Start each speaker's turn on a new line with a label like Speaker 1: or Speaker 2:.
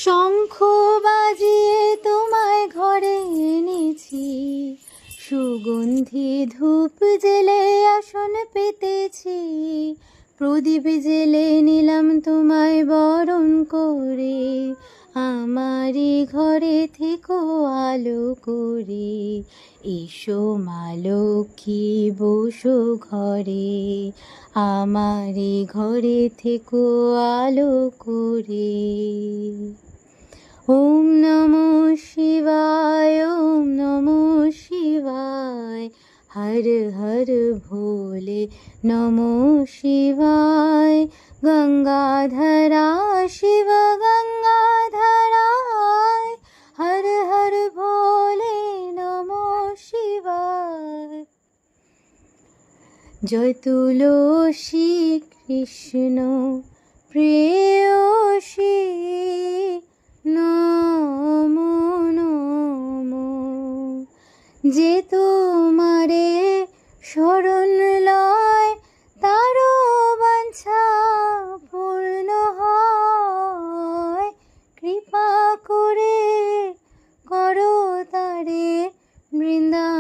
Speaker 1: শঙ্খ বাজিয়ে তোমায় ঘরে এনেছি, সুগন্ধি ধূপ জেলে আসন পেতেছি, প্রদীপ জেলে নিলাম তোমায় বরণ করে, আমারই ঘরে থেকো আলো করে। এসো মা লক্ষ্মী বসো ঘরে, আমারই ঘরে থেকো আলো করে। ওম নমো শিবায়, ওম নমো শিবায়, হর হর ভোলে নমো শিবায়। গঙ্গাধরা শিব গঙ্গাধরায়, হর হর ভোলে নমো শিবায়। জয় তুলসী কৃষ্ণ প্রেয়সী, নমো নমো। যে তোমারে শরণ লয় তারও বাঞ্ছা পূর্ণ হয়, কৃপা করে করো তারে বৃন্দাবনবাসী।